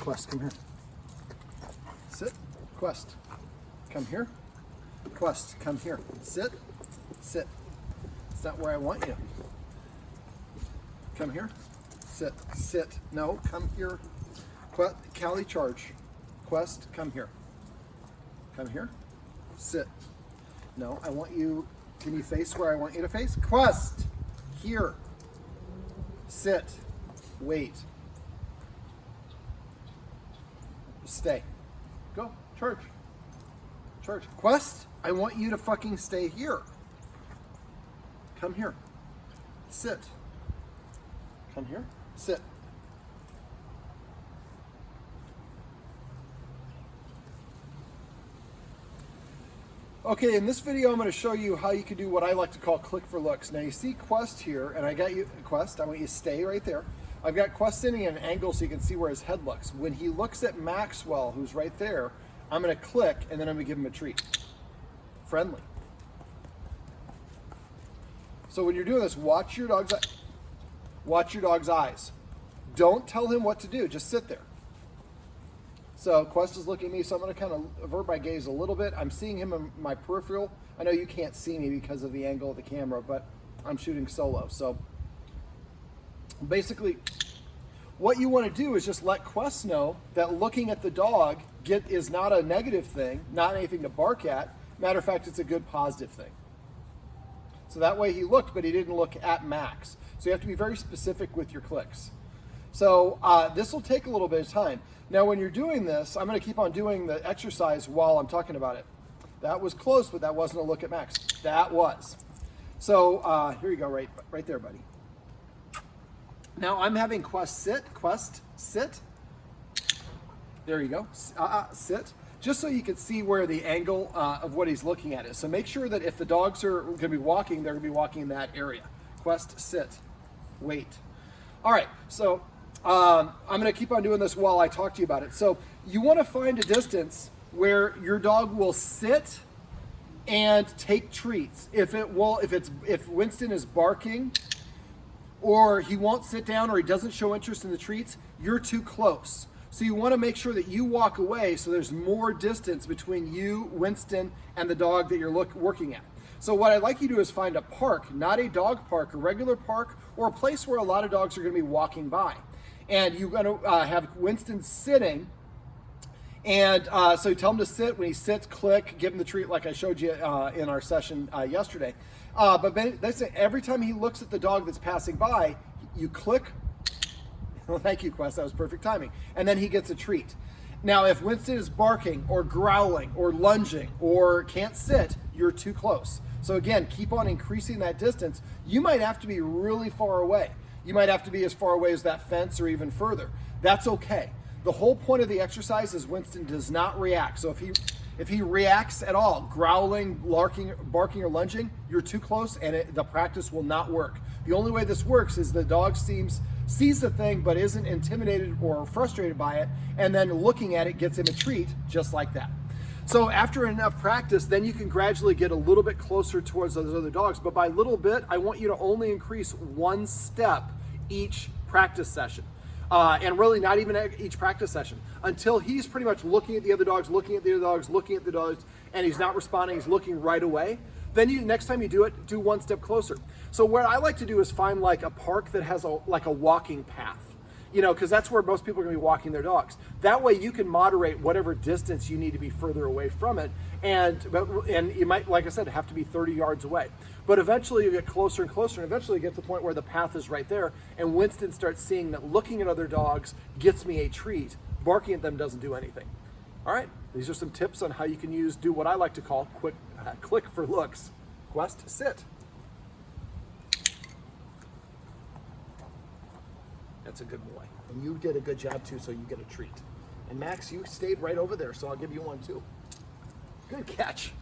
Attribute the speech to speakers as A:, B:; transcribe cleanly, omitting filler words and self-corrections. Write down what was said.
A: Quest, come here. Sit. Quest, come here. Quest, come here. Sit. Sit. It's not where I want you. Come here. Sit. Sit. No, come here. Quest, Callie, charge. Quest, come here. Come here. Sit. No, I want you, can you face where I want you to face? Quest, here. Sit. Wait. Stay. Go. Charge. Charge. Quest, I want you to fucking stay here. Come here. Sit. Come here. Sit. Okay, in this video I'm going to show you how you can do what I like to call click for looks. Now you see Quest here, and I got you, Quest, I want you to stay right there. I've got Quest sitting at an angle so you can see where his head looks. When he looks at Maxwell, who's right there, I'm going to click and then I'm going to give him a treat. Friendly. So when you're doing this, watch your dog's eyes. Don't tell him what to do, just sit there. So Quest is looking at me, so I'm going to kind of avert my gaze a little bit. I'm seeing him in my peripheral. I know you can't see me because of the angle of the camera, but I'm shooting solo. So basically, what you want to do is just let Quest know that looking at the dog is not a negative thing, not anything to bark at. Matter of fact, it's a good positive thing. So that way he looked, but he didn't look at Max. So you have to be very specific with your clicks. So this will take a little bit of time. Now when you're doing this, I'm going to keep on doing the exercise while I'm talking about it. That was close, but that wasn't a look at Max. That was. So here you go, right there, buddy. Now I'm having Quest sit. Quest, sit. There you go. Sit. Just so you can see where the angle of what he's looking at is. So make sure that if the dogs are going to be walking, they're going to be walking in that area. Quest, sit. Wait. All right, so I'm going to keep on doing this while I talk to you about it. So you want to find a distance where your dog will sit and take treats. If Winston is barking, or he won't sit down, or he doesn't show interest in the treats, you're too close. So you want to make sure that you walk away so there's more distance between you, Winston, and the dog that you're working at. So what I'd like you to do is find a park, not a dog park, a regular park, or a place where a lot of dogs are going to be walking by. And you're going to have Winston sitting, and so you tell him to sit. When he sits, click, give him the treat like I showed you in our session yesterday. But that's it. Every time he looks at the dog that's passing by, you click. Well, thank you, Quest. That was perfect timing. And then he gets a treat. Now, if Winston is barking or growling or lunging or can't sit, you're too close. So again, keep on increasing that distance. You might have to be really far away. You might have to be as far away as that fence or even further. That's okay. The whole point of the exercise is Winston does not react. So if he reacts at all, growling, barking, or lunging, you're too close and the practice will not work. The only way this works is the dog sees the thing but isn't intimidated or frustrated by it, and then looking at it gets him a treat just like that. So after enough practice, then you can gradually get a little bit closer towards those other dogs. But by little bit, I want you to only increase one step each practice session. And really not even each practice session, until he's pretty much looking at the other dogs, looking at the other dogs, looking at the dogs, and he's not responding, he's looking right away. Then next time you do it, do one step closer. So what I like to do is find like a park that has like a walking path. You know, because that's where most people are going to be walking their dogs. That way you can moderate whatever distance you need to be further away from it. And you might, like I said, have to be 30 yards away. But eventually you get closer and closer, and eventually you get to the point where the path is right there, and Winston starts seeing that looking at other dogs gets me a treat. Barking at them doesn't do anything. All right, these are some tips on how you can do what I like to call click for looks. Quest, sit. That's a good boy. And you did a good job too, so you get a treat. And Max, you stayed right over there, so I'll give you one too. Good catch.